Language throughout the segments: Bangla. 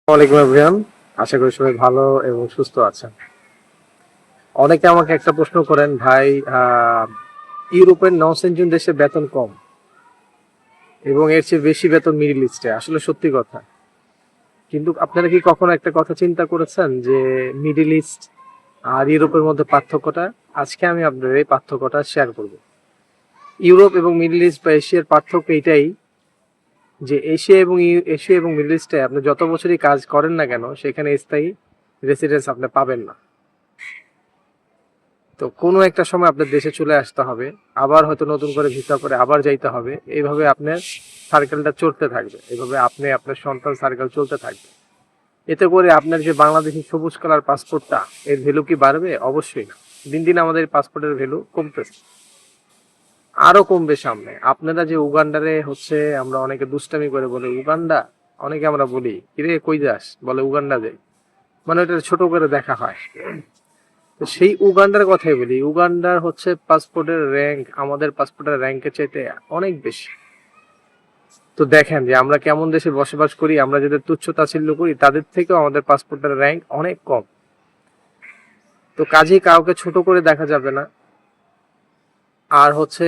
ওয়ালাইকুম এভরিওয়ান। আশা করি সবাই ভালো এবং সুস্থ আছেন। অনেকে আমাকে একটা প্রশ্ন করেন, ভাই ইউরোপের নন সেনজেন দেশে বেতন কম এবং এর চেয়ে বেশি বেতন মিডল ইস্টে। আসলে সত্যি কথা, কিন্তু আপনারা কি কখনো একটা কথা চিন্তা করেছেন যে মিডল ইস্ট আর ইউরোপের মধ্যে পার্থক্যটা? আজকে আমি আপনাদের এই পার্থক্যটা শেয়ার করব। ইউরোপ এবং মিডল ইস্ট বা এশিয়ার পার্থক্য এটাই যে এশিয়া এবং মিডল ইস্টে আপনি যত বছরই কাজ করেন না কেন, সেখানে স্থায়ী রেসিডেন্স আপনি পাবেন না। তো কোনো একটা সময় আপনার দেশে চলে আসতে হবে, আবার হয়তো নতুন করে ভিসা করে আবার যাইতে হবে। এইভাবে আপনার সার্কেলটা চলতে থাকবে, এইভাবে আপনি আপনার সন্তান সার্কেল চলতে থাকবে। এতে করে আপনার যে বাংলাদেশি সবুজ কালার পাসপোর্টটা, এর ভ্যালু কি বাড়বে? অবশ্যই না। দিন দিন আমাদের পাসপোর্টের ভ্যালু কমতেছে, আরো কমবে সামনে। আপনারা যে উগান্ডারে হচ্ছে, আমরা অনেকে দুষ্টামি করে বলে উগান্ডা, অনেকে আমরা বলি কিরে কই যাস, বলে উগান্ডা যাই, মানে ওটা ছোট করে দেখা হয়। তো সেই উগান্ডার কথাই বলি, উগান্ডার হচ্ছে পাসপোর্টের র্যাঙ্ক আমাদের পাসপোর্টের র্যাঙ্কের চাইতে অনেক বেশি। তো দেখেন যে আমরা কেমন দেশে বসবাস করি, আমরা যাদের তুচ্ছ তাচ্ছিল্য করি তাদের থেকেও আমাদের পাসপোর্টের র্যাঙ্ক অনেক কম। তো কাজেই কাউকে ছোট করে দেখা যাবে না। আর হচ্ছে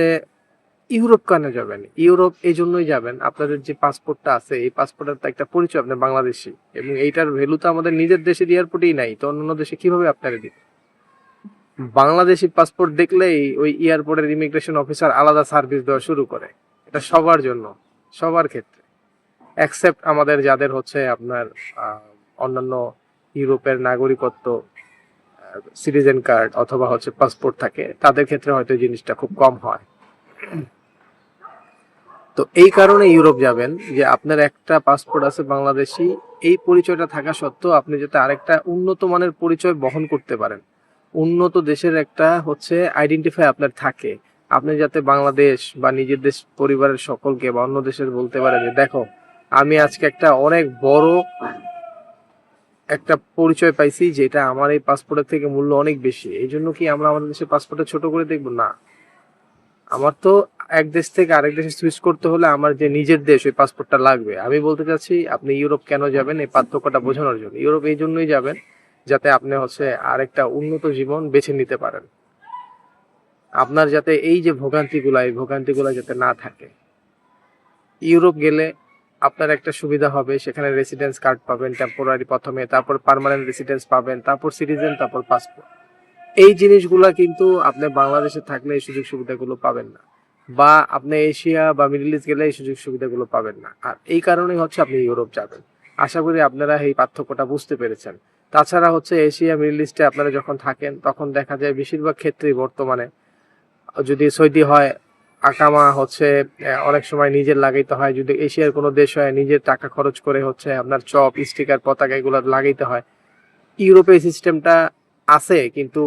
ইউরোপ কেন যাবেন? ইউরোপ এই জন্যই যাবেন, আপনাদের যে পাসপোর্টটা আছে এই পাসপোর্টের তো একটা পরিচয়, আপনার বাংলাদেশি, এবং এইটার ভ্যালু তো আমাদের নিজের দেশের এয়ারপোর্টেই নাই, তো অন্যান্য দেশে কিভাবে আপনারা দিবেন? বাংলাদেশি পাসপোর্ট দেখলেই ওই এয়ারপোর্টের ইমিগ্রেশন অফিসার আলাদা সার্ভিস দেওয়া শুরু করে। এটা সবার জন্য, সবার ক্ষেত্রে, এক্সেপ্ট আমাদের যাদের হচ্ছে আপনার অন্যান্য ইউরোপের নাগরিকত্ব, সিটিজেন কার্ড অথবা হচ্ছে পাসপোর্ট থাকে, তাদের ক্ষেত্রে হয়তো জিনিসটা খুব কম হয়। তো এই কারণে ইউরোপ যাবেন যে আপনার একটা পাসপোর্ট আছে বাংলাদেশি, এই পরিচয়টা থাকা সত্ত্বেও আপনি যাতে আরেকটা উন্নত মানের পরিচয় বহন করতে পারেন, উন্নত দেশের একটা হচ্ছে আইডেন্টিফাই আপনার থাকে। আপনি যাতে বাংলাদেশ বা নিজের দেশ পরিবারের সকলকে বা অন্য দেশের বলতে পারেন যে দেখো, আমি আজকে একটা অনেক বড় একটা পরিচয় পাইছি, যেটা আমার এই পাসপোর্টের থেকে মূল্য অনেক বেশি। এই জন্য কি আমরা আমাদের দেশের পাসপোর্টে ছোট করে দেখবো? না। আমার তো এক দেশ থেকে আরেক দেশে সুইচ করতে হলে আমার যে নিজের দেশ, ওই পাসপোর্টটা লাগবে। আমি বলতে চাচ্ছি আপনি ইউরোপ কেন যাবেন, এই পার্থক্যটা বোঝানোর জন্য। ইউরোপ এই জন্যই যাবেন যাতে আপনি হচ্ছে আরেকটা উন্নত জীবন বেছে নিতে পারেন, আপনার যাতে এই যে ভোগান্তিগুলা, এই ভোগান্তিগুলা যাতে না থাকে। ইউরোপ গেলে আপনার একটা সুবিধা হবে, সেখানে রেসিডেন্স কার্ড পাবেন টেম্পোরারি প্রথমে, তারপর পার্মানেন্ট রেসিডেন্স পাবেন, তারপর সিটিজেন, তারপর পাসপোর্ট। এই জিনিসগুলা কিন্তু আপনি বাংলাদেশে থাকলে এই সুযোগ সুবিধাগুলো পাবেন না, বা আপনি এশিয়া বা মিডল ইস্ট গেলে এই সুযোগ সুবিধাগুলো পাবেন না। আর এই কারণেই হচ্ছে আপনি ইউরোপ যাবেন। আশা করি আপনারা এই পার্থক্যটা বুঝতে পেরেছেন। তাছাড়া হচ্ছে এশিয়া মিডল ইস্টে আপনারা যখন থাকেন তখন দেখা যায় বেশিরভাগ ক্ষেত্রেই বর্তমানে, যদি সৌদি হয়, আকামা হচ্ছে অনেক সময় নিজের লাগাইতে হয়। যদি এশিয়ার কোনো দেশ হয়, নিজের টাকা খরচ করে হচ্ছে আপনার চপ, স্টিকার, পতাকা এগুলো লাগাইতে হয়। ইউরোপে এই সিস্টেমটা আছে, কিন্তু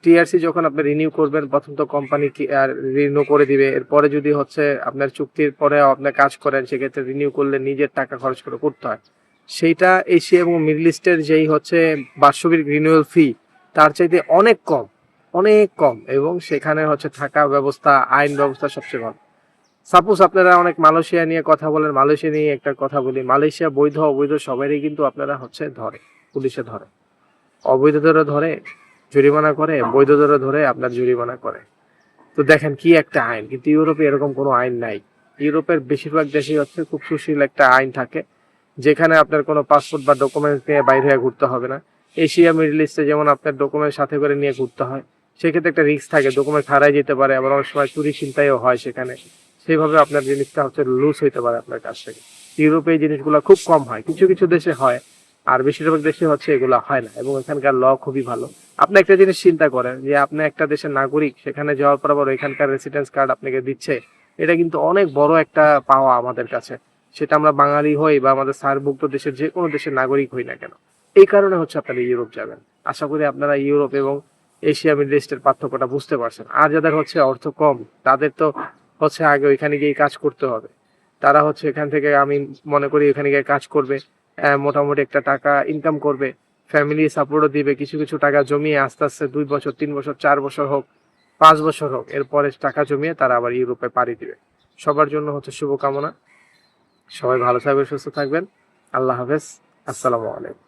টিআরসি যখন আপনি রিনিউ করবেন, প্রথম তো কোম্পানি কি আর রিনিউ করে দিবে, এরপরে যদি হচ্ছে আপনার চুক্তির পরে আপনি কাজ করেন, সেক্ষেত্রে রিনিউ করলে নিজের টাকা খরচ করে করতে হয়। সেইটা এশিয়া এবং মিডল ইস্টের যেই হচ্ছে বার্ষিক রিনিউয়াল ফি, তার চাইতে অনেক কম, অনেক কম, এবং সেখানে হচ্ছে থাকা ব্যবস্থা, আইন ব্যবস্থা সবচেয়ে ভালো। সাপোজ আপনারা অনেক মালয়েশিয়া নিয়ে কথা বলেন, মালয়েশিয়া নিয়ে একটা কথা বলি, মালয়েশিয়া বৈধ অবৈধ সবারই কিন্তু আপনারা হচ্ছে ধরে, পুলিশে ধরে। অবৈধ ধরে ধরে জরিমানা করে, বৈধ ধরে ধরে আপনার জরিমানা করে। তো দেখেন কি একটা আইন, কিন্তু ইউরোপে এরকম কোনো আইন নাই। ইউরোপের বেশিরভাগ দেশেই হচ্ছে খুব সুশীল একটা আইন থাকে, যেখানে আপনার কোনো পাসপোর্ট বা ডকুমেন্টস নিয়ে বাইরে হয়ে ঘুরতে হবে না। এশিয়া মিডল ইস্টে যেমন আপনার ডকুমেন্ট সাথে করে নিয়ে ঘুরতে হয়, সেক্ষেত্রে একটা রিস্ক থাকে, ডকুমেন্ট হারাই যেতে পারে, আবার অনেক সময় চুরি ছিনতাইও হয় সেখানে। সেইভাবে আপনার জিনিসটা হচ্ছে লুজ হইতে পারে আপনার কাছ থেকে। ইউরোপে এই জিনিসগুলো খুব কম হয়, কিছু কিছু দেশে হয়, আর বেশিরভাগ দেশে হচ্ছে এগুলো হয় না, এবং এখানকার ল খুবই ভালো। আপনি একটা জিনিস চিন্তা করেন যে আপনি একটা দেশের নাগরিক, সেখানে যাওয়ার পর আবার এখানকার রেসিডেন্স কার্ড আপনাকে দিচ্ছে। এটা কিন্তু অনেক বড় একটা পাওয়া আমাদের কাছে, সেটা আমরা বাঙালি হই বা আমাদের সার্কভুক্ত দেশের যে কোনো দেশের নাগরিক হই না কেন। এই কারণে হচ্ছে আপনারা ইউরোপ যাবেন। আশা করি আপনারা ইউরোপ এবং এশিয়া মিডল ইস্টের পার্থক্যটা বুঝতে পারছেন। আর যাদের হচ্ছে অর্থ কম, তাদের তো হচ্ছে আগে ওইখানে গিয়ে কাজ করতে হবে। তারা হচ্ছে এখান থেকে, আমি মনে করি এখানে গিয়ে কাজ করবে, মোটামুটি একটা টাকা ইনকাম করবে, ফ্যামিলি সাপোর্টও দিবে, কিছু কিছু টাকা জমিয়ে আস্তে আস্তে 2 বছর, 3 বছর, 4 বছর হোক, 5 বছর হোক, এরপরে টাকা জমিয়ে তারা আবার ইউরোপে পাড়ি দিবে। সবার জন্য হচ্ছে শুভকামনা। সবাই ভালো থাকবেন, সুস্থ থাকবেন। আল্লাহ হাফেজ। আসসালামু আলাইকুম।